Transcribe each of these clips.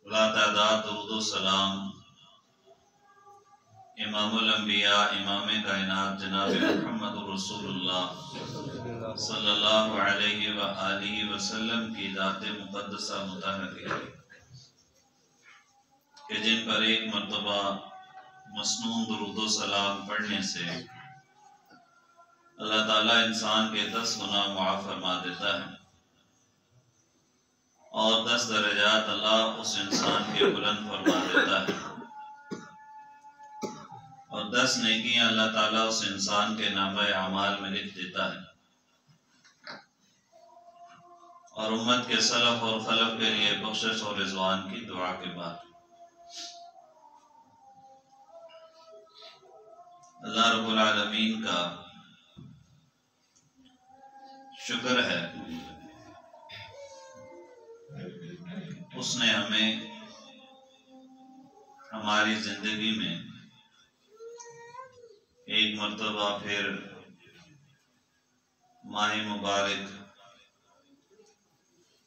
لا تعداد درود و سلام امام الانبیاء امام کائنات جناب محمد رسول اللہ صلی اللہ علیہ وآلہ وسلم کی ذات مقدسہ مطہرہ کہ جن پر ایک مرتبہ مسنون درود و سلام پڑھنے سے اللہ تعالیٰ انسان کے 10 گناہ معاف فرما دیتا ہے اور 10 درجات اللہ اس انسان کے بلند فرما دیتا ہے اور 10 نیکیاں اللہ تعالیٰ اس انسان کے نامہ اعمال میں لکھ دیتا ہے اور امت کے سلف اور خلف کے لیے بخشش اور رضوان کی دعا کے بعد اللہ رب العالمین کا شکر ہے، اس نے ہمیں ہماری زندگی میں ایک مرتبہ پھر ماہ مبارک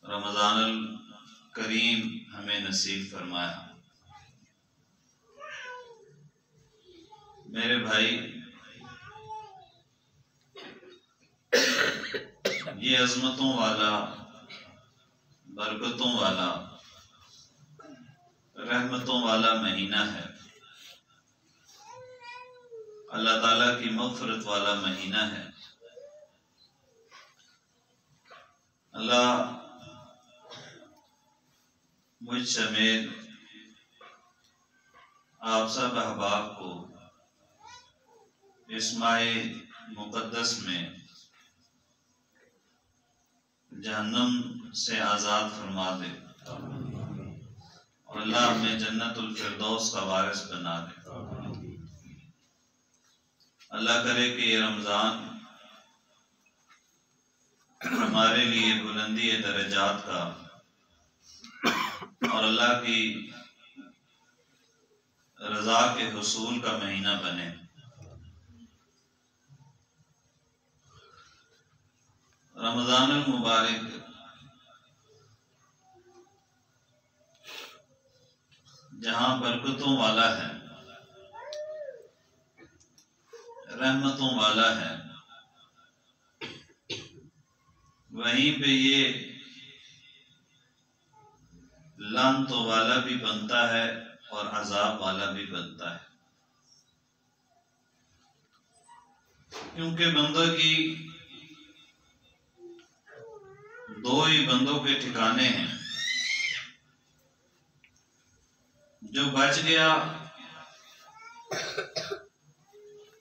رمضان الکریم ہمیں نصیب فرمایا۔ میرے بھائی، یہ عظمتوں والا، برکتوں والا، رحمتوں والا مہینہ ہے، اللہ تعالیٰ کی مغفرت والا مہینہ ہے۔ اللہ مجھ سمیت آپ سب احباب کو اس ماہ مقدس میں جہنم سے آزاد فرما دے اور اللہ ہمیں جنت الفردوس کا وارث بنا دے۔ اللہ کرے کہ یہ رمضان ہمارے لیے بلندی درجات کا اور اللہ کی رضا کے حصول کا مہینہ بنے۔ رمضان المبارک جہاں برکتوں والا ہے، رحمتوں والا ہے، وہیں پہ یہ لعنتوں والا بھی بنتا ہے اور عذاب والا بھی بنتا ہے، کیونکہ بندوں کی دو ہی بندوں کے ٹھکانے ہیں۔ جو بچ گیا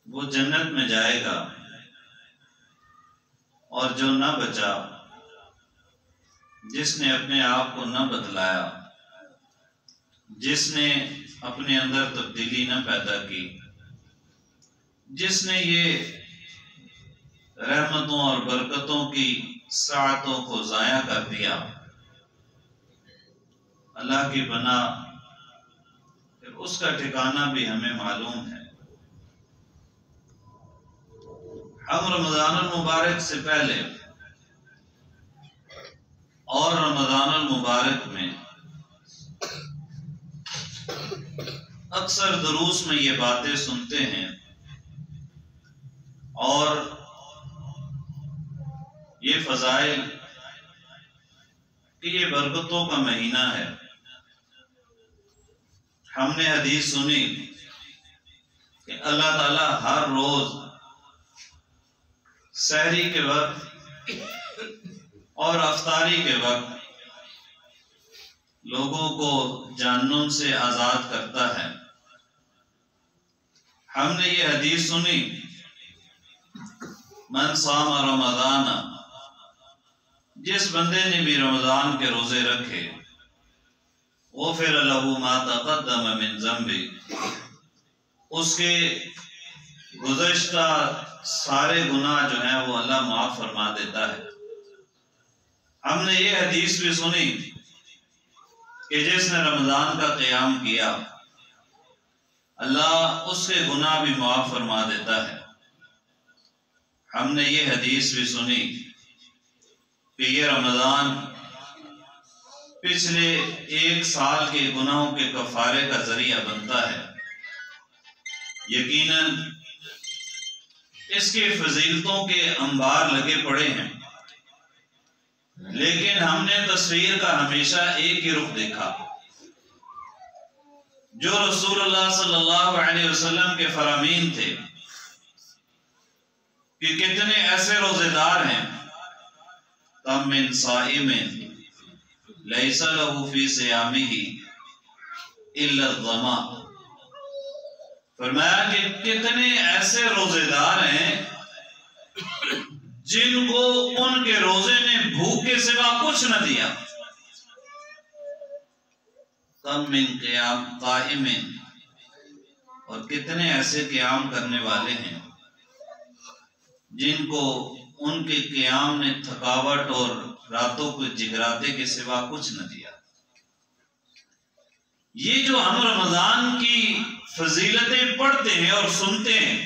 وہ جنت میں جائے گا اور جو نہ بچا، جس نے اپنے آپ کو نہ بدلایا، جس نے اپنے اندر تبدیلی نہ پیدا کی، جس نے یہ رحمتوں اور برکتوں کی ساعتوں کو ضائع کر دیا، اللہ کی بنا، پھر اس کا ٹھکانہ بھی ہمیں معلوم ہے۔ ہم رمضان المبارک سے پہلے اور رمضان المبارک میں اکثر دروس میں یہ باتیں سنتے ہیں اور یہ فضائل کہ یہ برکتوں کا مہینہ ہے۔ ہم نے حدیث سنی کہ اللہ تعالیٰ ہر روز سحری کے وقت اور افطاری کے وقت لوگوں کو جہنم سے آزاد کرتا ہے۔ ہم نے یہ حدیث سنی، من صام رمضان، جس بندے نے بھی رمضان کے روزے رکھے، غفر له ما تقدم من ذنبه، اس کے گزشتہ سارے گناہ جو ہیں وہ اللہ معاف فرما دیتا ہے۔ ہم نے یہ حدیث بھی سنی کہ جس نے رمضان کا قیام کیا، اللہ اس کے گناہ بھی معاف فرما دیتا ہے۔ ہم نے یہ حدیث بھی سنی کہ یہ رمضان پچھلے 1 سال کے گناہوں کے کفارے کا ذریعہ بنتا ہے۔ یقیناً اس کے فضیلتوں کے انبار لگے پڑے ہیں، لیکن ہم نے تصویر کا ہمیشہ ایک ہی رخ دیکھا، جو رسول اللہ صلی اللہ علیہ وسلم کے فرامین تھے کہ کتنے ایسے روزے دار ہیں، کم من صائم لیس لہ فی صیامہ الا الظما، فرمایا کہ کتنے ایسے روزے دار ہیں جن کو ان کے روزے نے بھوک کے سوا کچھ نہ دیا۔ کم من قیام قائم، اور کتنے ایسے قیام کرنے والے ہیں جن کو ان کے قیام نے تھکاوٹ اور راتوں کو جگراتے کے سوا کچھ نہ دیا۔ یہ جو ہم رمضان کی فضیلتیں پڑھتے ہیں اور سنتے ہیں،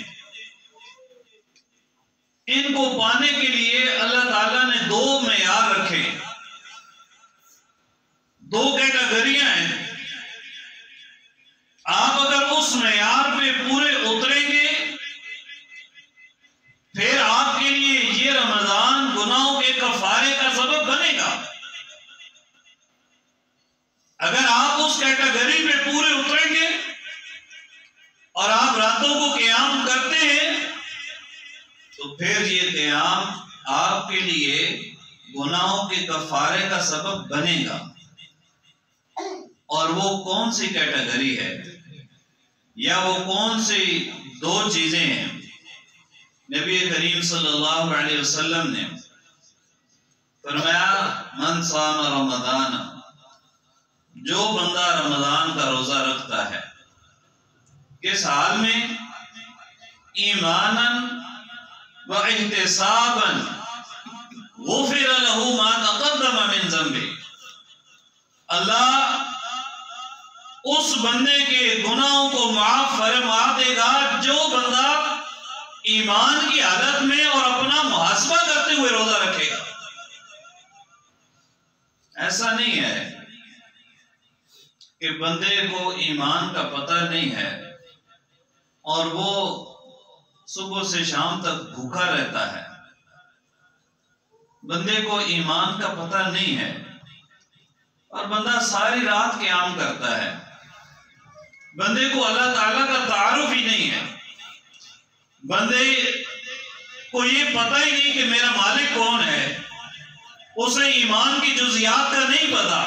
ان کو پانے کے لیے اللہ تعالیٰ نے 2 معیار رکھے، 2 کیٹیگریاں ہیں۔ آپ اگر اس معیار پہ پورے اتریں گے، پھر آپ کے لیے یہ رمضان گناہوں کے کفارے کا سبب بنے گا۔ اگر آپ اس کیٹیگری پہ پورے اتریں گے اور آپ راتوں کو قیام کرتے ہیں، تو پھر یہ قیام آپ کے لیے گناہوں کے کفارے کا سبب بنے گا۔ اور وہ کون سی کیٹیگری ہے، یا وہ کون سی 2 چیزیں ہیں؟ نبی کریم صلی اللہ علیہ وسلم نے فرمایا، من صام رمضان، جو بندہ رمضان کا روزہ رکھتا ہے، کس حال میں؟ ایماناً و احتساباً غفر له ما تقدم من ذنبه، اللہ اس بندے کے گناہوں کو معاف فرما دے گا جو بندہ ایمان کی حالت میں اور اپنا محاسبہ کرتے ہوئے روزہ رکھے گا۔ ایسا نہیں ہے کہ بندے کو ایمان کا پتہ نہیں ہے اور وہ صبح سے شام تک بھوکا رہتا ہے۔ بندے کو ایمان کا پتہ نہیں ہے اور بندہ ساری رات قیام کرتا ہے۔ بندے کو اللہ تعالیٰ کا تعارف ہی نہیں ہے۔ بندے کو یہ پتہ ہی نہیں کہ میرا مالک کون ہے۔ اسے ایمان کی جزیات کا نہیں پتا،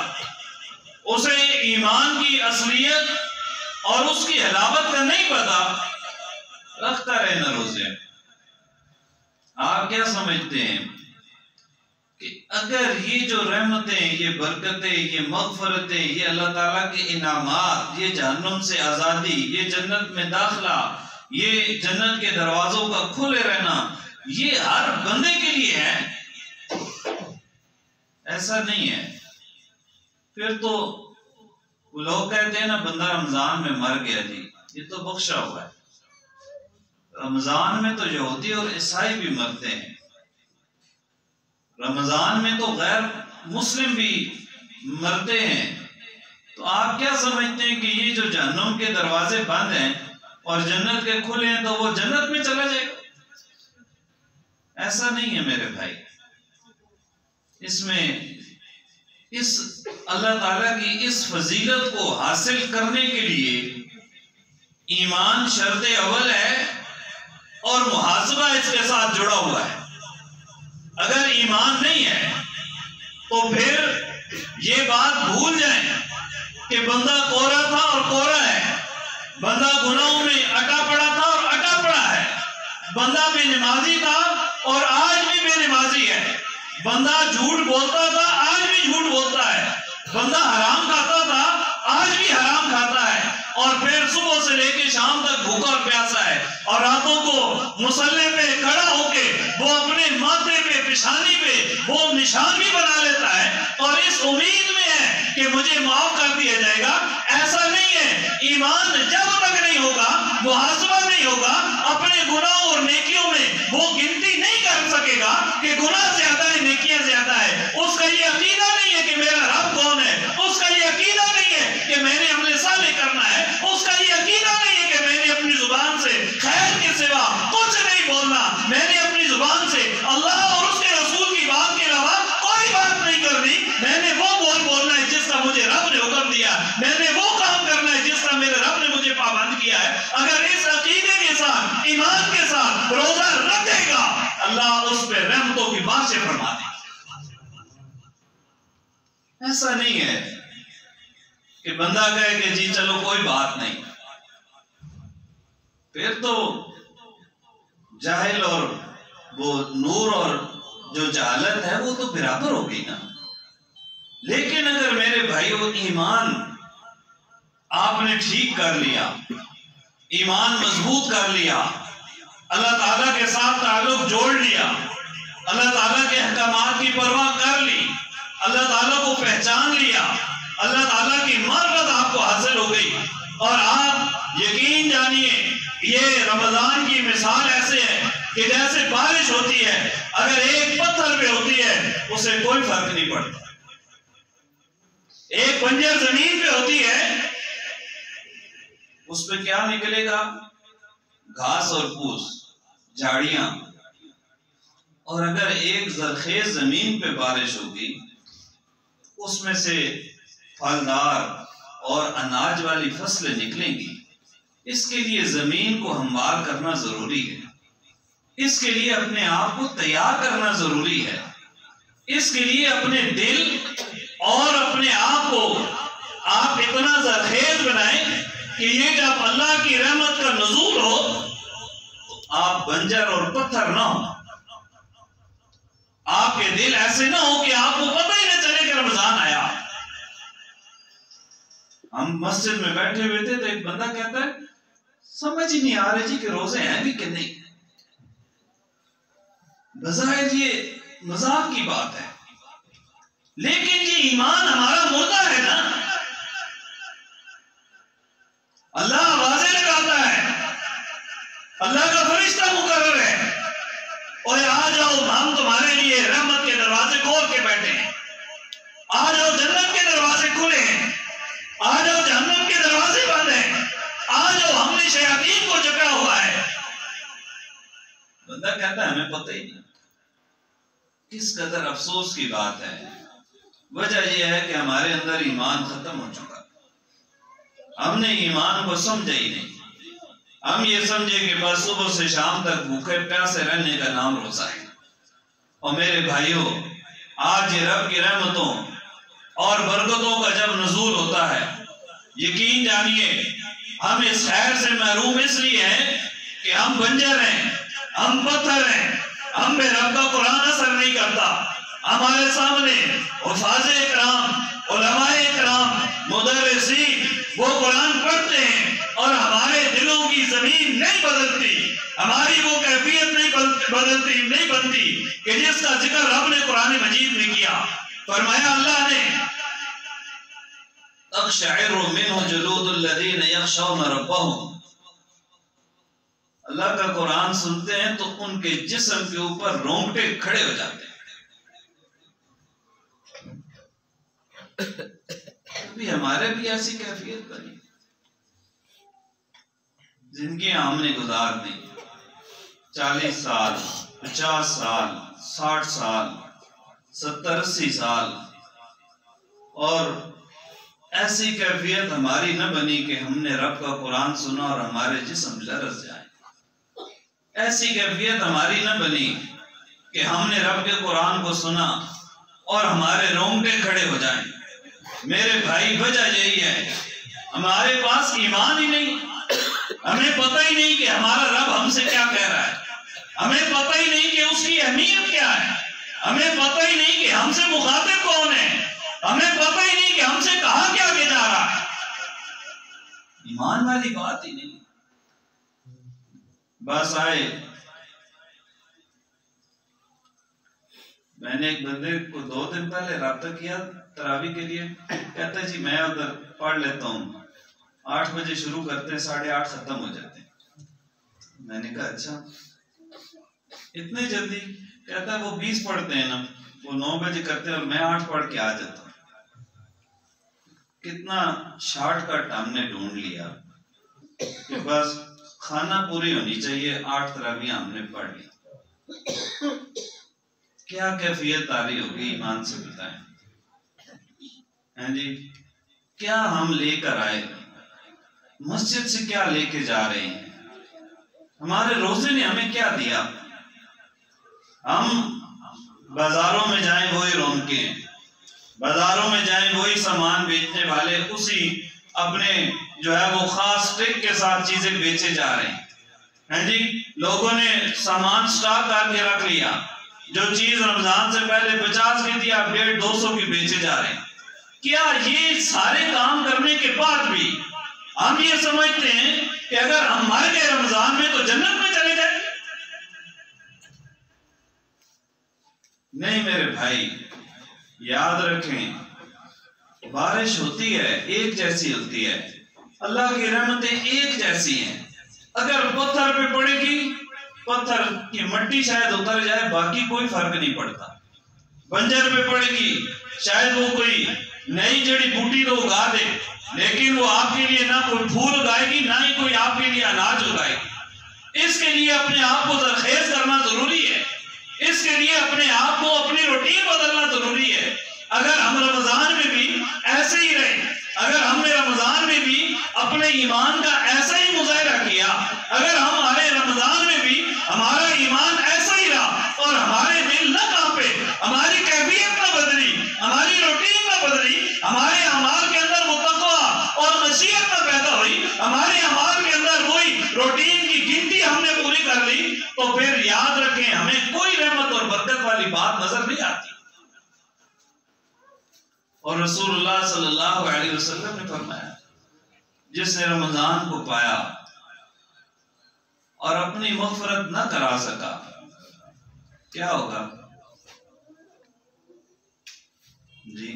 اسے ایمان کی اصلیت اور اس کی حلاوت کا نہیں پتا، رکھتا رہنا روزے۔ آپ کیا سمجھتے ہیں کہ اگر یہ جو رحمتیں، یہ برکتیں، یہ مغفرتیں، یہ اللہ تعالیٰ کے انعامات، یہ جہنم سے آزادی، یہ جنت میں داخلہ، یہ جنت کے دروازوں کا کھلے رہنا، یہ ہر بندے کے لیے ہے؟ ایسا نہیں ہے۔ پھر تو لوگ کہتے ہیں نا، بندہ رمضان میں مر گیا جی، یہ تو بخشا ہوا ہے۔ رمضان میں تو یہودی اور عیسائی بھی مرتے ہیں، رمضان میں تو غیر مسلم بھی مرتے ہیں۔ تو آپ کیا سمجھتے ہیں کہ یہ جو جہنم کے دروازے بند ہیں اور جنت کے کھلے ہیں تو وہ جنت میں چلا جائے گا؟ ایسا نہیں ہے میرے بھائی۔ اس میں اس اللہ تعالیٰ کی اس فضیلت کو حاصل کرنے کے لیے ایمان شرط اول ہے اور محاسبہ اس کے ساتھ جڑا ہوا ہے۔ اگر ایمان نہیں ہے تو پھر یہ بات بھول جائیں کہ بندہ کوڑا تھا اور کوڑا ہے، بندہ گناہوں میں اٹا پڑا تھا اور اٹا پڑا ہے، بندہ بے نمازی تھا اور آج بھی بے نمازی ہے، بندہ جھوٹ بولتا تھا آج بھی جھوٹ بولتا ہے، بندہ حرام کھاتا تھا آج بھی حرام کھاتا ہے، اور پھر صبح سے لے کے شام تک بھوکا اور پیاسا ہے، اور راتوں کو مصلے پہ کھڑا ہو کے وہ اپنے ماتھے پہ پیشانی پہ وہ نشان بھی بنا لیتا ہے اور اس امید میں ہے کہ مجھے معاف کر دیا جائے گا۔ ایسا نہیں ہے۔ ایمان جب تک نہیں ہوگا، محاسبہ نہیں ہوگا، اپنے گناہوں اور نیکیوں میں وہ گنتی نہیں کر سکے گا کہ گناہ زیادہ ہے نیکیاں زیادہ ہے، اس کا یہ عقیدہ نہیں ہے کہ میرا رب کون ہے معاف سے فرما دیں۔ ایسا نہیں ہے کہ بندہ کہے کہ جی چلو کوئی بات نہیں، پھر تو جاہل اور وہ نور اور جو جہالت ہے وہ تو برابر ہو گئی نا۔ لیکن اگر میرے بھائیو ایمان آپ نے ٹھیک کر لیا، ایمان مضبوط کر لیا، اللہ تعالیٰ کے ساتھ تعلق جوڑ لیا، اللہ تعالیٰ کے احکامات کی پرواہ کر لی، اللہ تعالیٰ کو پہچان لیا، اللہ تعالیٰ کی معرفت آپ کو حاصل ہو گئی، اور آپ یقین جانیے یہ رمضان کی مثال ایسے ہے کہ جیسے بارش ہوتی ہے، اگر ایک پتھر پہ ہوتی ہے اسے کوئی فرق نہیں پڑتا، ایک بنجر زمین پہ ہوتی ہے اس پہ کیا نکلے گا؟ گھاس اور پھوس، جھاڑیاں۔ اور اگر ایک زرخیز زمین پہ بارش ہوگی اس میں سے پھلدار اور اناج والی فصلیں نکلیں گی۔ اس کے لیے زمین کو ہموار کرنا ضروری ہے، اس کے لیے اپنے آپ کو تیار کرنا ضروری ہے، اس کے لیے اپنے دل اور اپنے آپ کو آپ اتنا زرخیز بنائیں کہ یہ جب اللہ کی رحمت کا نزول ہو تو آپ بنجر اور پتھر نہ ہو، آپ کے دل ایسے نہ ہو کہ آپ کو پتہ ہی نہ چلے کہ رمضان آیا۔ ہم مسجد میں بیٹھے ہوئے تھے تو ایک بندہ کہتا ہے سمجھ ہی نہیں آ رہی جی کہ روزے ہیں بھی کہ نہیں۔ بظاہر یہ مذاق کی بات ہے، لیکن یہ ایمان ہمارا مردہ ہے نا۔ اللہ آوازیں لگاتا ہے، اللہ کا فرشتہ مقرر ہے، اور آ جاؤ ہم تمہارے لیے رحمت کے دروازے کھول کے بیٹھے ہیں، آ جاؤ جنت کے دروازے کھلے ہیں، آ جاؤ جہنم کے دروازے بند ہیں، آ جاؤ ہم نے شیاطین کو جکڑا ہوا ہے۔ بندہ کہتا ہے ہمیں پتہ ہی نہیں۔ کس قدر افسوس کی بات ہے، وجہ یہ ہے کہ ہمارے اندر ایمان ختم ہو چکا، ہم نے ایمان کو سمجھا ہی نہیں۔ ہم یہ سمجھے کہ بس صبح سے شام تک بھوکے پیاسے رہنے کا نام روزہ ہے۔ اور میرے بھائیوں، آج یہ رب کی رحمتوں اور برکتوں کا جب نزول ہوتا ہے، یقین جانیے ہم اس خیر سے محروم اس لیے ہیں کہ ہم بنجر ہیں، ہم پتھر ہیں، ہم پہ رب کا قرآن اثر نہیں کرتا۔ ہمارے سامنے حفاظ اکرام، علماء اکرام، مدرسین وہ قرآن پڑھتے ہیں اور ہمارے دلوں کی زمین نہیں بدلتی، ہماری وہ کیفیت نہیں بنتی کہ جس کا ذکر رب نے قرآن مجید میں کیا۔ فرمایا اللہ نے تقشعر منہ جلود الذین یخشون ربہم، اللہ کا قرآن سنتے ہیں تو ان کے جسم کے اوپر رونگٹے کھڑے ہو جاتے ہیں۔ ابھی ہمارے بھی ایسی کیفیت بنی، زندگیاں ہم نے گزار دی 40 سال 50 سال 60 سال 70 80 سال، اور ایسی کیفیت ہماری نہ بنی کہ ہم نے رب کا قرآن سنا اور ہمارے جسم لرز جائیں۔ ایسی کیفیت ہماری نہ بنی کہ ہم نے رب کے قرآن کو سنا اور ہمارے رونگٹے کھڑے ہو جائیں۔ میرے بھائی وجہ یہی ہے، ہمارے پاس ایمان ہی نہیں، ہمیں پتہ ہی نہیں کہ ہمارا رب ہم سے کیا کہہ رہا ہے، ہمیں پتہ ہی نہیں کہ اس کی اہمیت کیا ہے، ہمیں پتہ ہی نہیں کہ ہم سے مخاطب کون ہے، ہمیں پتہ ہی نہیں کہ ہم سے کہا کیا جا رہا ہے۔ ایمان والی بات ہی نہیں۔ بس آئے، میں نے ایک بندے کو 2 دن پہلے رابطہ کیا تراویح کے لیے، کہتا ہے جی میں ادھر پڑھ لیتا ہوں، 8 بجے شروع کرتے ہیں 8:30 ختم ہو جاتے ہیں۔ میں نے کہا اچھا اتنے جلدی؟ کہتا ہے وہ 20 پڑھتے ہیں نا، وہ 9 بجے کرتے ہیں اور میں 8 پڑھ کے آ جاتا ہوں۔ کتنا شارٹ کٹ ہم نے ڈھونڈ لیا کہ بس کھانا پوری ہونی چاہیے، 8 تراویح ہم نے پڑھ لی۔ کیا کیفیت تاری ہوگی ایمان سے بتائیں؟ جی کیا ہم لے کر آئے، مسجد سے کیا لے کے جا رہے ہیں، ہمارے روزے نے ہمیں کیا دیا؟ بازاروں میں جائیں وہی رونقیں، بازاروں میں جائیں وہی سامان بیچنے والے اسی اپنے جو ہے وہ خاص ٹرک کے ساتھ چیزیں بیچے جا رہے ہیں جی۔ لوگوں نے سامان سٹاک کر کے رکھ لیا، جو چیز رمضان سے پہلے 50 کی تھی آپ 150 200 کی بیچے جا رہے ہیں۔ کیا یہ سارے کام کرنے کے بعد بھی ہم یہ سمجھتے ہیں کہ اگر ہم مر گئے رمضان میں تو جنت میں چلے جائیں؟ نہیں میرے بھائی، یاد رکھیں بارش ہوتی ہے ایک جیسی ہوتی ہے، اللہ کی رحمتیں ایک جیسی ہیں۔ اگر پتھر پہ پڑے گی، پتھر کی مٹی شاید اتر جائے، باقی کوئی فرق نہیں پڑتا۔ بنجر پہ پڑے گی، شاید وہ کوئی نئی جڑی بوٹی تو اگا دے، لیکن وہ آپ کے لیے نہ کوئی پھول اگائے گی، نہ ہی کوئی آپ کے لیے اناج اگائے گی۔ اس کے لیے اپنے آپ کو زرخیز کرنا ضروری ہے، اس کے لیے اپنے آپ کو اپنی روٹین بدلنا ضروری ہے۔ اگر ہم رمضان میں بھی ایسے ہی رہے، اگر ہم نے رمضان میں بھی اپنے ایمان کا ایسا ہی مظاہرہ کیا، اگر ہمارے رمضان میں بھی ہمارا ایمان ایسا ہی رہا اور ہمارے دل نہ کانپے، ہماری کیفیت نہ بدلی، ہماری روٹین نہ بدلی، ہمارے اعمال کے اندر وہ تقویٰ اور خشیت نہ پیدا ہوئی، ہمارے اعمال کے اندر وہی روٹین کی گنتی ہم نے پوری کر لی، تو پھر یاد رکھیں ہمیں کوئی رحمت اور برکت والی بات نظر نہیں آتی۔ اور رسول اللہ صلی اللہ علیہ وسلم نے فرمایا جس نے رمضان کو پایا اور اپنی مغفرت نہ کرا سکا کیا ہوگا؟ جی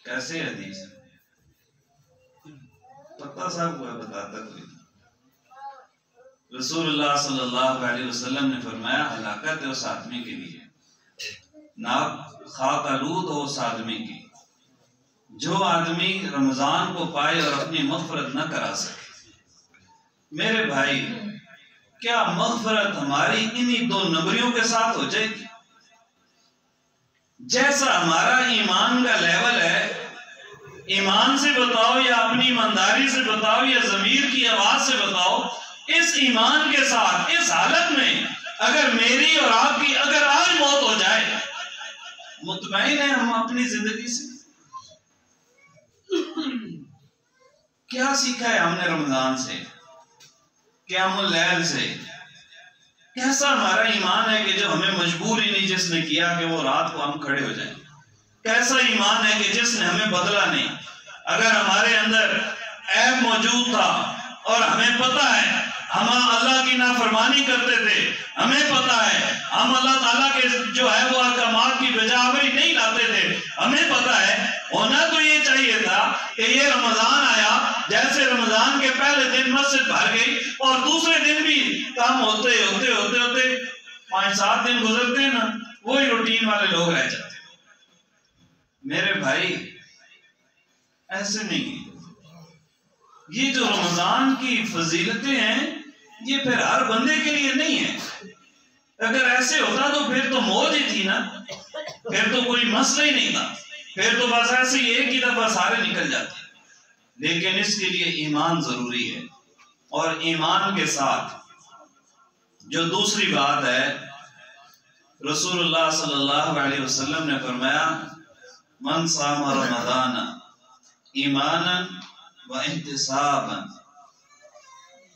کیسے حدیث پتہ صاحب کو بتاتا کوئی؟ رسول اللہ صلی اللہ علیہ وسلم نے فرمایا ہلاکت ہے اس آدمی کے لیے، ناک خاک آلود ہو اس آدمی کی جو آدمی رمضان کو پائے اور اپنی مغفرت نہ کرا سکے۔ میرے بھائی کیا مغفرت ہماری انہی 2 نمبریوں کے ساتھ ہو جائے گی؟ جیسا ہمارا ایمان کا لیول ہے، ایمان سے بتاؤ یا اپنی ایمانداری سے بتاؤ یا ضمیر کی آواز سے بتاؤ، اس ایمان کے ساتھ اس حالت میں اگر میری اور آپ کی اگر آج موت ہو جائے، مطمئن ہے ہم اپنی زندگی سے؟ کیا سیکھا ہے ہم نے رمضان سے، قیام اللیل سے؟ کیسا ہمارا ایمان ہے کہ جو ہمیں مجبور ہی نہیں جس نے کیا کہ وہ رات کو ہم کھڑے ہو جائیں؟ کیسا ایمان ہے کہ جس نے ہمیں بدلا نہیں؟ اگر ہمارے اندر عیب موجود تھا اور ہمیں پتہ ہے ہم اللہ کی نافرمانی کرتے تھے، ہمیں پتہ ہے ہم اللہ تعالیٰ کے جو ہے وہ احکامات کی بجاوری نہیں لاتے تھے، ہمیں پتہ ہے ہونا تو یہ چاہیے تھا کہ یہ رمضان آیا، جیسے رمضان کے پہلے دن مسجد بھر گئی اور دوسرے دن بھی کام ہوتے 5-7 دن گزرتے ہیں نا، وہی روٹین والے لوگ رہ جاتے۔ میرے بھائی ایسے نہیں، یہ جو رمضان کی فضیلتیں ہیں یہ پھر ہر بندے کے لیے نہیں ہے۔ اگر ایسے ہوتا تو پھر تو موج ہی تھی نا، پھر تو کوئی مسئلہ ہی نہیں تھا، پھر تو بس ایسے ہی ایک ہی دفعہ سارے نکل جاتے۔ لیکن اس کے لیے ایمان ضروری ہے، اور ایمان کے ساتھ جو دوسری بات ہے، رسول اللہ صلی اللہ علیہ وسلم نے فرمایا من صام رمضان ایمانا و احتسابا،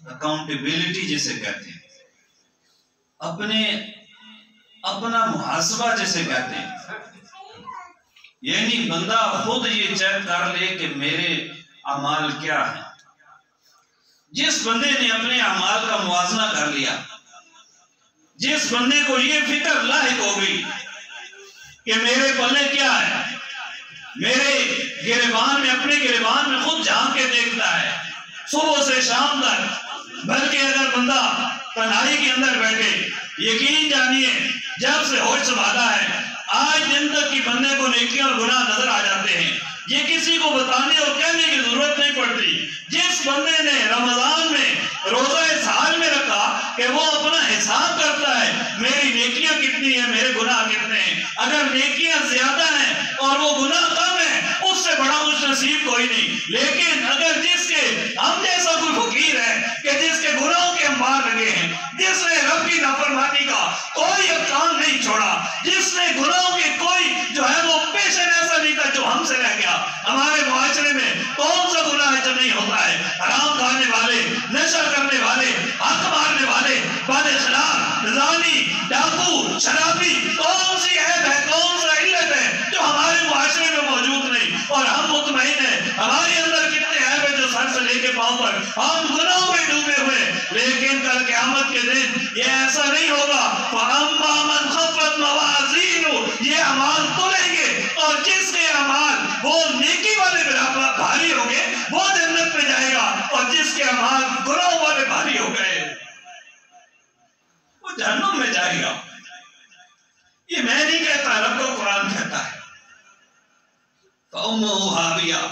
اکاؤنٹیبلٹی جسے کہتے ہیں، اپنا محاسبہ جسے کہتے ہیں، یعنی بندہ خود یہ چیک کر لے کہ میرے اعمال کیا ہیں۔ جس بندے نے اپنے اعمال کا موازنہ کر لیا، جس بندے کو یہ فکر لاحق ہو گئی کہ میرے پلے کیا ہے، میرے گریبان میں اپنے گریبان میں خود جھانک کے دیکھتا ہے صبح سے شام تک، بلکہ اگر بندہ تنہائی کے اندر بیٹھے، یقین جانیے جب سے ہوش سنبھالا ہے آج دن تک کی بندے کو نیکیاں اور گناہ نظر آ جاتے ہیں، یہ کسی کو بتانے اور کہنے کی ضرورت نہیں پڑتی۔ جس بندے نے رمضان میں روزہ اس حال میں رکھا کہ وہ اپنا حساب کرتا ہے میری نیکیاں کتنی ہیں، میرے گناہ کتنے ہیں، اگر نیکیاں زیادہ ہیں اور وہ گناہ کم ہیں اس سے بڑا خوش نصیب کوئی نہیں۔ لیکن اگر جس کے ہم جیسا کوئی فقیر ہے کہ جس کے گناہوں کے انبار لگے ہیں، جس نے رب کی نافرمانی کا کوئی احکام نہیں چھوڑا، سے رہ گیا. ہمارے معاشرے میں کون سا گناہ ہے جو نہیں ہوتا ہے؟ حرام کھانے والے، نشہ کرنے والے، حق مارنے والے، بد اخلاق، زانی، ڈاکو، شرابی، کون سی عیب ہے، کون سا علت ہے جو ہمارے معاشرے میں موجود نہیں؟ اور ہم مطمئن ہیں ہمارے اندر کتنے عیب ہیں جو سر سے لے کے پاؤں تک ہم گناہوں میں ڈوبے ہوئے. لیکن کل قیامت کے دن یہ ایسا نہیں ہوگا. فَأَمَّا مَنْ خَفَّتْ مَوَازِينُهُ، یہ اعمال تلیں گے اور جس کے اعمال وہ نیکی والے بھاری ہوں گے وہ جنت میں جائے گا، اور جس کے اعمال گناہوں والے بھاری ہو گئے وہ جہنم میں جائے گا. یہ میں نہیں کہتا، رب کا قرآن کہتا ہے. فَأُمُّهُ هَاوِيَةٌ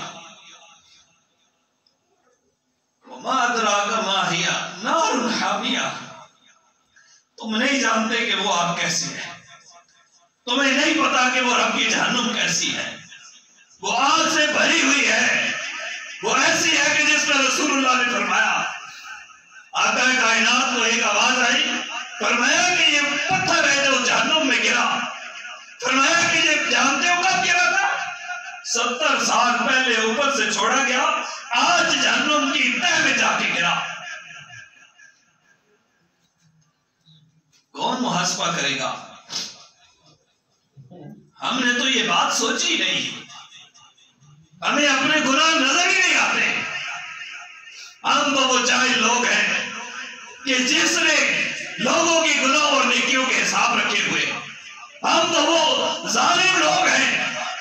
وَمَا أَدْرَاكَ مَا هِيَ نَارٌ حَامِيَةٌ. تم نہیں جانتے کہ وہ آگ کیسی ہے، تمہیں نہیں پتا کہ وہ رب کی جہنم کیسی ہے. وہ آگ سے بھری ہوئی ہے، وہ ایسی ہے کہ جس پر رسول اللہ نے فرمایا، آقا کائنات کو ایک آواز آئی، فرمایا کہ یہ پتھر ہے جو جہنم میں گرا. فرمایا کہ یہ جانتے ہو کب گرا تھا؟ 70 سال پہلے اوپر سے چھوڑا گیا، آج جہنم کی تہ میں جا کے گرا. کون محاسبہ کرے گا؟ ہم نے تو یہ بات سوچی نہیں، ہمیں اپنے گناہ نظر ہی نہیں آتے. ہم تو وہ جاہل لوگ ہیں کہ جس نے لوگوں کی گناہ اور نیکیوں کے حساب رکھے ہوئے. ہم تو وہ ظالم لوگ ہیں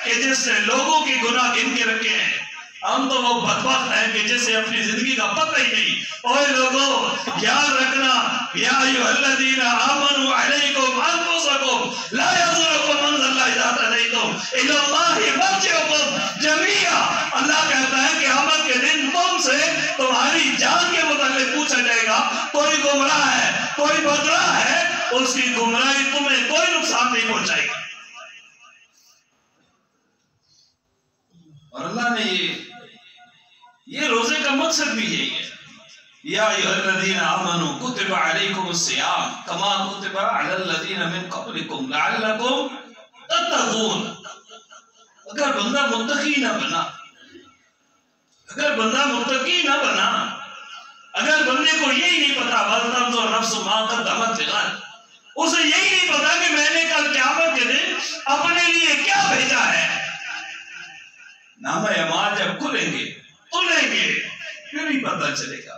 کہ جس نے لوگوں کی گناہ گن کے رکھے ہیں. ہم تو وہ بدبخت ہیں کہ جسے اپنی زندگی کا پتہ ہی نہیں. اوے لوگوں یاد رکھنا، یا ایھا الذین آمنوا علیکم انفسکم لا یضرکم من ضل اذا ہدیتم الی اللہ مرجعکم جمیعا. اللہ کہتا ہے کہ قیامت کے دن تم سے تمہاری جان کے متعلق پوچھا جائے گا. کوئی گمراہ ہے، کوئی بدراہ ہے، اس کی گمراہی تمہیں کوئی نقصان نہیں پہنچائے گی. اور اللہ نے یہ روزے کا مقصد بھی یہی ہے. یا ایھا الذین آمنوا کتب علیکم الصیام کما کتب علی الذین من قبلکم لعلکم تتقون. اگر بندہ متقی نہ بنا، اگر بندہ متقی نہ بنا، اگر بندے کو یہی نہیں پتا وَلْتَنْظُرْ نَفْسٌ مَا قَدَّمَتْ لِغَدٍ، اسے یہی نہیں پتا کہ میں نے کل قیامت کے دن اپنے لیے کیا بھیجا ہے. نامہ اعمال جب کھلیں گے تلیں گے پھر ہی پتہ چلے گا.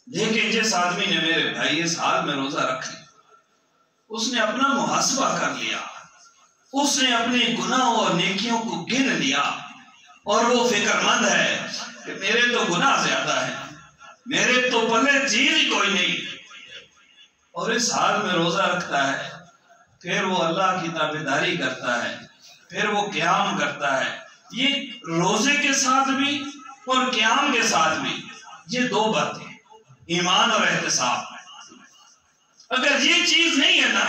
لیکن جس آدمی نے میرے بھائی اس حال میں روزہ رکھ لیا، اس نے اپنا محاسبہ کر لیا، اس نے اپنے گناہوں اور نیکیوں کو گن لیا، اور وہ فکر مند ہے کہ میرے تو گناہ زیادہ ہیں، میرے تو پلے چیز ہی کوئی نہیں. اور اس حال میں روزہ رکھتا ہے، پھر وہ اللہ کی تابعداری کرتا ہے، پھر وہ قیام کرتا ہے. یہ روزے کے ساتھ بھی اور قیام کے ساتھ بھی یہ دو باتیں، ایمان اور احتساب. اگر یہ چیز نہیں ہے نا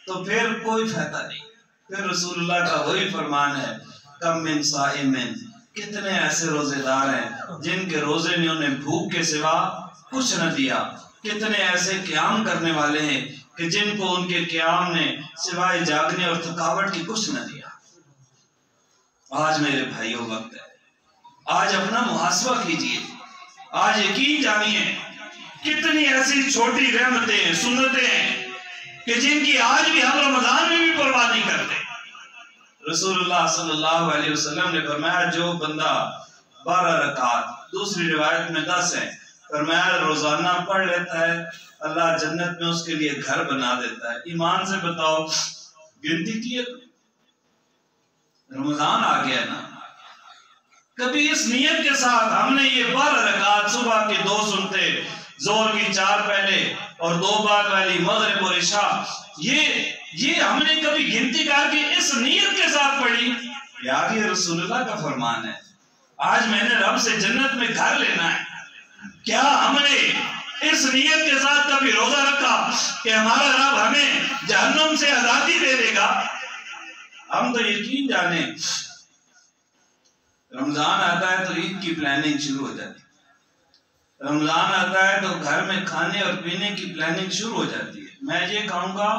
تو پھر کوئی فائدہ نہیں. پھر رسول اللہ کا وہی فرمان ہے، کم من صائم، کتنے ایسے روزے دار ہیں جن کے روزے نے انہیں بھوک کے سوا کچھ نہ دیا. کتنے ایسے قیام کرنے والے ہیں کہ جن کو ان کے قیام نے سوائے جاگنے اور تھکاوٹ کی کچھ نہ دیا. آج میرے بھائیوں وقت ہے، آج اپنا محاسبہ کیجئے. آج یقین جانیے کتنی ایسی چھوٹی رحمتیں، سنتیں ہیں کہ جن کی آج بھی ہم رمضان میں بھی پرواہ نہیں کرتے. رسول اللہ صلی اللہ علیہ وسلم نے فرمایا جو بندہ 12 رکعات، دوسری روایت میں 10 ہے، فرمایا روزانہ پڑھ لیتا ہے، اللہ جنت میں اس کے لیے گھر بنا دیتا ہے. ایمان سے بتاؤ گنتی کی ہے؟ رمضان آ گیا نا، کبھی اس نیت کے ساتھ ہم نے یہ 12 رکعات، صبح کی 2 سنتے، زور کی 4 پہلے اور 2 بعد والی، مغرب اور عشاء، یہ ہم نے کبھی گنتی کر کے اس نیت کے ساتھ پڑھی؟ یار یہ رسول اللہ کا فرمان ہے. آج میں نے رب سے جنت میں گھر لینا ہے، کیا ہم نے اس نیت کے ساتھ کبھی روزہ رکھا کہ ہمارا رب ہمیں جہنم سے آزادی دے دے گا؟ ہم تو یقین جانے رمضان آتا ہے تو عید کی پلاننگ شروع ہو جاتی ہے، رمضان آتا ہے تو گھر میں کھانے اور پینے کی پلاننگ شروع ہو جاتی ہے. میں یہ کہوں گا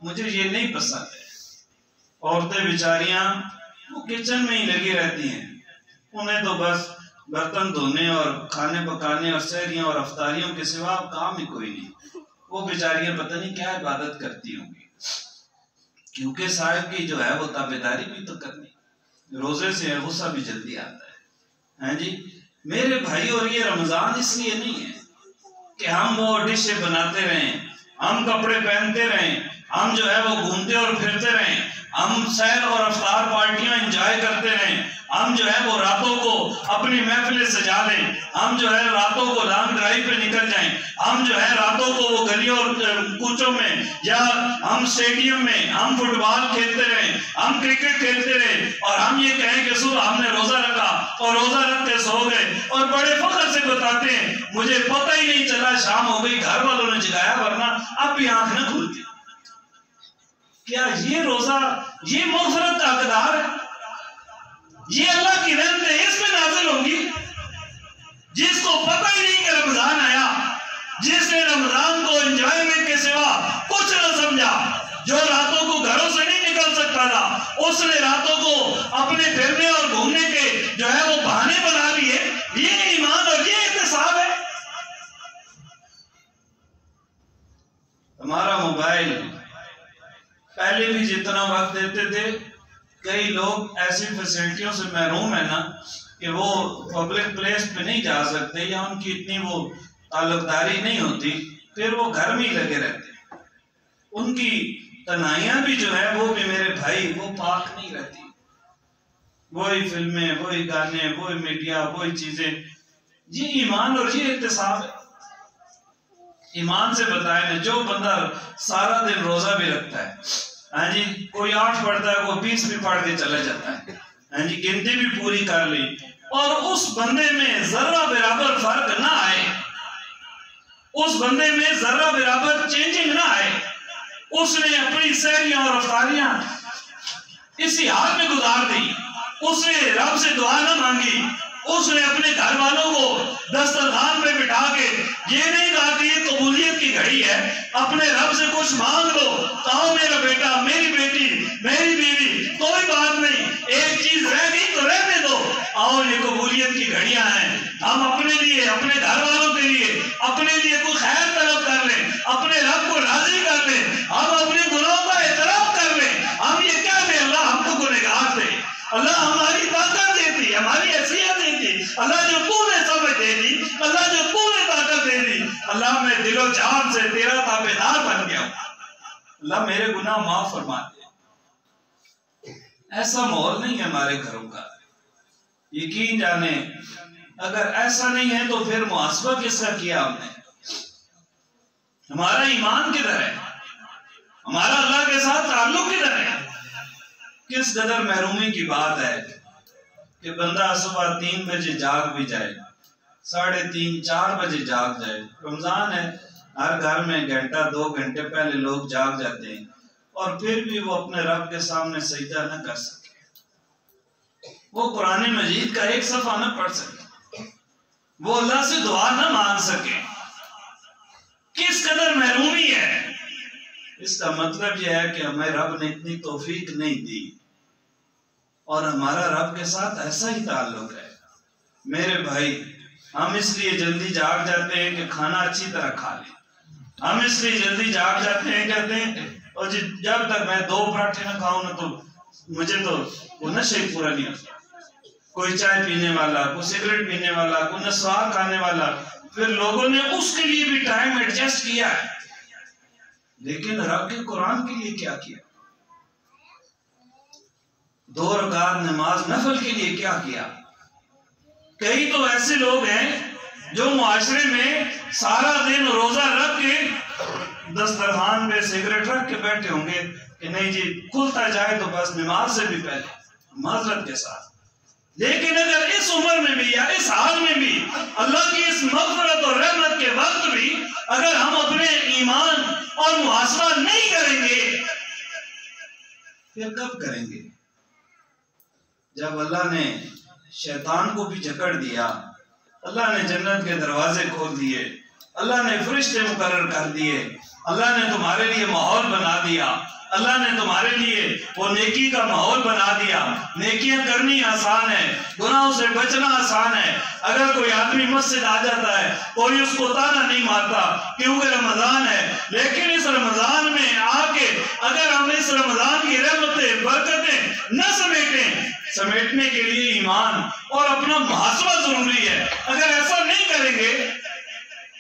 مجھے یہ نہیں پسند ہے. عورتیں بیچاریاں وہ کچن میں ہی لگی رہتی ہیں، انہیں تو بس برتن دھونے اور کھانے پکانے اور سحریوں اور افطاریوں کے سوا کام ہی کوئی نہیں۔ وہ بیچاریاں پتہ نہیں کیا عبادت کرتی ہوں گی، کیونکہ صاحب کی جو ہے وہ تابعداری بھی تو کرنی، روزے سے غصہ بھی جلدی آتا ہے۔ ہاں جی میرے بھائی، اور یہ رمضان اس لیے نہیں ہے کہ ہم وہ ڈشیں بناتے رہیں، ہم کپڑے پہنتے رہیں، ہم جو ہے وہ گھومتے اور پھرتے رہیں، ہم سحر اور افطار پارٹیاں انجوائے کرتے رہیں، ہم جو ہے وہ راتوں کو اپنی محفلیں سجا لیں، ہم جو ہے راتوں کو لانگ ڈرائیو پہ نکل جائیں، ہم جو ہے راتوں کو وہ گلیوں اور کوچوں میں یا ہم اسٹیڈیم میں ہم فٹ بال کھیلتے رہیں، ہم کرکٹ کھیلتے رہیں، اور ہم یہ کہیں کہ صبح ہم نے روزہ رکھا اور روزہ رکھ کے سو گئے، اور بڑے فخر سے بتاتے ہیں مجھے پتہ ہی نہیں چلا شام ہو گئی، گھر والوں نے جگایا ورنہ اب بھی آنکھ نہ کھلتی۔ کیا یہ روزہ یہ مغفرت کا حقدار ہے؟ یہ اللہ کی رحمتیں اس میں نازل ہوں گی؟ جس کو پتہ ہی نہیں کہ رمضان آیا، جس نے رمضان کو انجوائمنٹ کے سوا کچھ نہ سمجھا، جو راتوں کو گھروں سے نہیں نکل سکتا تھا، اس نے راتوں کو اپنے پھرنے اور گھومنے کے جو ہے وہ بہانے بنا لیے۔ یہ ایمان اور یہ احتساب ہے۔ ہمارا موبائل پہلے بھی جتنا وقت دیتے تھے، کئی لوگ ایسی فیسلٹیوں سے محروم ہیں نا کہ وہ پبلک پلیس پہ نہیں جا سکتے یا ان کی اتنی وہ تعلق داری نہیں ہوتی، پھر وہ گھر میں ہی لگے رہتے ہیں۔ ان کی تنہائیاں بھی جو ہے وہ بھی میرے بھائی وہ پاک نہیں رہتی، وہی فلمیں، وہی گانے، وہی میڈیا، وہی چیزیں۔ یہ ایمان اور یہ احتساب ہے۔ ایمان سے بتائیں نا، جو بندہ سارا دن روزہ بھی رکھتا ہے، ہاں جی کوئی 8 پڑھتا ہے، کوئی 20 بھی پڑھ کے چلا جاتا ہے، ہاں جی گنتی بھی پوری کر لی، اور اس بندے میں ذرہ برابر فرق نہ آئے، اس بندے میں ذرہ برابر چینجنگ نہ آئے، اس نے اپنی سحریاں اور افطاریاں اسی حال میں گزار دی، اس نے رب سے دعا نہ مانگی، اس نے اپنے گھر والوں کو دسترخوان پہ بٹھا کے یہ نہیں کہا کہ یہ قبولیت کی گھڑی ہے، اپنے رب سے کچھ مانگ لو، کہو میرا بیٹا، میری بیٹی، میری بیوی، کوئی بات نہیں، ایک چیز رہ گئی تو رہنے دو، آؤ یہ قبولیت کی گھڑیاں ہیں، ہم اپنے لیے، اپنے گھر والوں کے لیے، اپنے لیے کوئی خیر طلب کر لیں، اپنے رب کو راضی کر لیں، ہم اپنے گناہوں کا اعتراف کر لیں۔ ہم یہ کہہ دیں اللہ ہم کو گنہگار تھے، اللہ ہماری طاقت دیتی، ہماری حیثیت دیتی، اللہ جو پورے سمجھ دے دی، اللہ جو پورے طاقت دے دی، اللہ میں دل و جان سے تیرا تابعدار بن گیا ہوں، اللہ میرے گناہ معاف فرما دے۔ ایسا ماحول نہیں ہے ہمارے گھروں کا، یقین جانے اگر ایسا نہیں ہے تو پھر محاسبہ کس کا کیا ہم نے؟ ہمارا ایمان کدھر ہے؟ ہمارا اللہ کے ساتھ تعلق کدھر ہے؟ کس قدر محرومی کی بات ہے کہ بندہ صبح 3 بجے جاگ بھی جائے، 3:30 4 بجے جاگ جائے، رمضان ہے، ہر گھر میں گھنٹہ 2 گھنٹے پہلے لوگ جاگ جاتے ہیں، اور پھر بھی وہ اپنے رب کے سامنے سجدہ نہ کر سکے، وہ قرآن مجید کا ایک صفحہ نہ پڑھ سکے، وہ اللہ سے دعا نہ مانگ سکے۔ کس قدر محرومی ہے؟ اس کا مطلب یہ ہے کہ ہمیں رب نے اتنی توفیق نہیں دی، اور ہمارا رب کے ساتھ ایسا ہی تعلق ہے۔ میرے بھائی، ہم اس لیے جلدی جاگ جاتے ہیں کہ کھانا اچھی طرح کھا لیں، ہم اس لیے جلدی جاگ جاتے ہیں کہتے ہیں اور جب تک میں 2 پراٹھے نہ کھاؤں نہ تو مجھے تو وہ نشہ ہی پورا نہیں ہوتا۔ کوئی چائے پینے والا، کوئی سگریٹ پینے والا، کوئی نسوار کھانے والا، پھر لوگوں نے اس کے لیے بھی ٹائم ایڈجسٹ کیا ہے، لیکن رب کے قرآن کے لیے کیا کیا؟ 2 رکعت نماز نفل کے لیے کیا کیا؟ کئی تو ایسے لوگ ہیں جو معاشرے میں سارا دن روزہ رکھ کے دسترخوان پہ سگریٹ رکھ کے بیٹھے ہوں گے کہ نہیں جی کھلتا جائے تو بس نماز سے بھی پہلے، معذرت کے ساتھ۔ لیکن اگر اس عمر میں بھی یا اس حال میں بھی اللہ کی اس مغفرت اور رحمت کے وقت بھی اگر ہم اپنے ایمان اور محاسبہ نہیں کریں گے، پھر کب کریں گے؟ جب اللہ نے شیطان کو بھی جکڑ دیا، اللہ نے جنت کے دروازے کھول دیے، اللہ نے فرشتے مقرر کر دیے، اللہ نے تمہارے لیے ماحول بنا دیا، اللہ نے تمہارے لیے وہ نیکی کا ماحول بنا دیا، نیکیاں کرنی آسان ہے، گناہوں سے بچنا آسان ہے۔ اگر کوئی آدمی مسجد آ جاتا ہے کوئی اس کو طعنہ نہیں مارتا کیونکہ رمضان ہے، لیکن اس رمضان میں آ کے اگر ہم اس رمضان کی رحمتیں برکتیں نہ سمیٹنے کے لیے ایمان اور اپنا محاسبہ ضروری ہے، اگر ایسا نہیں کریں گے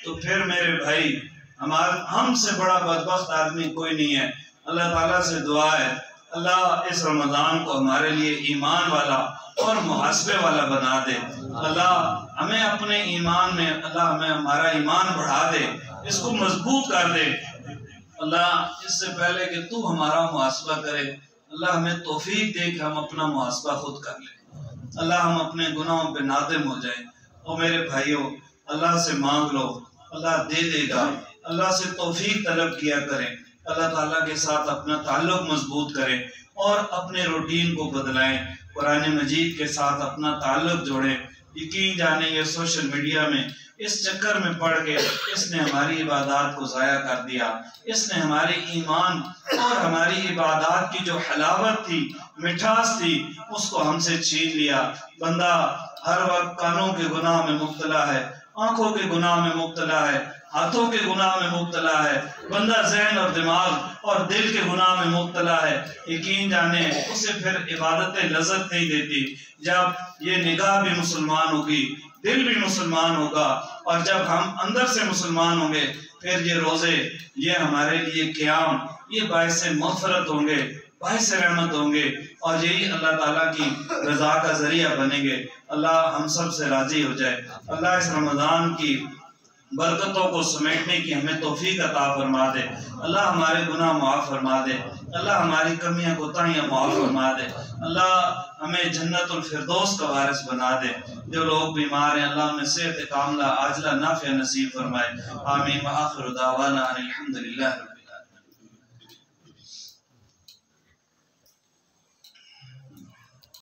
تو پھر میرے بھائی ہم سے بڑا بدبخت آدمی کوئی نہیں ہے۔ اللہ تعالیٰ سے دعا ہے اللہ اس رمضان کو ہمارے لیے ایمان والا اور محاسبے والا بنا دے۔ اللہ ہمیں اپنے ایمان میں ہمیں ہمارا ایمان بڑھا دے، اس کو مضبوط کر دے۔ اللہ اس سے پہلے کہ تو ہمارا محاسبہ کرے، اللہ ہمیں توفیق دے کہ ہم اپنا محاسبہ خود کر لیں۔ اللہ ہم اپنے گناہوں پہ نادم ہو جائیں۔ اور میرے بھائیوں اللہ سے مانگ لو، اللہ دے دے گا۔ اللہ سے توفیق طلب کیا کریں، اللہ تعالیٰ کے ساتھ اپنا تعلق مضبوط کریں اور اپنے روٹین کو بدلائیں، قرآن مجید کے ساتھ اپنا تعلق جوڑیں۔ یقین جانیں یہ سوشل میڈیا میں اس چکر میں پڑ کے اس نے ہماری عبادات کو ضائع کر دیا، اس نے ہماری ایمان اور ہماری عبادات کی جو حلاوت تھی، مٹھاس تھی، اس کو ہم سے چھین لیا۔ بندہ ہر وقت کانوں کے گناہ میں مبتلا ہے، آنکھوں کے گناہ میں مبتلا ہے، ہاتھوں کے گناہ میں مبتلا ہے، بندہ ذہن اور دماغ اور دل کے گناہ میں مبتلا ہے۔ یقین جانیں اسے پھر عبادتیں لذت نہیں دیتی۔ جب یہ نگاہ بھی مسلمان ہوگی، دل بھی مسلمان ہوگا، اور جب ہم اندر سے مسلمان ہوں گے پھر یہ روزے، یہ ہمارے لیے قیام، یہ باعث مغفرت ہوں گے، باعث رحمت ہوں گے، اور یہی اللہ تعالیٰ کی رضا کا ذریعہ بنیں گے۔ اللہ ہم سب سے راضی ہو جائے۔ اللہ اس رمضان کی برکتوں کو سمیٹنے کی ہمیں توفیق عطا فرما دے۔ اللہ ہمارے گناہ معاف فرما دے، اللہ ہماری کمیاں کوتاہیاں معاف فرما دے، اللہ ہمیں جنت الفردوس کا وارث بنا دے۔ جو لوگ بیمار ہیں اللہ ہمیں صحت کاملہ عاجلہ نافع نصیب فرمائے۔ آمین۔ وآخر دعوانا ان الحمدللہ۔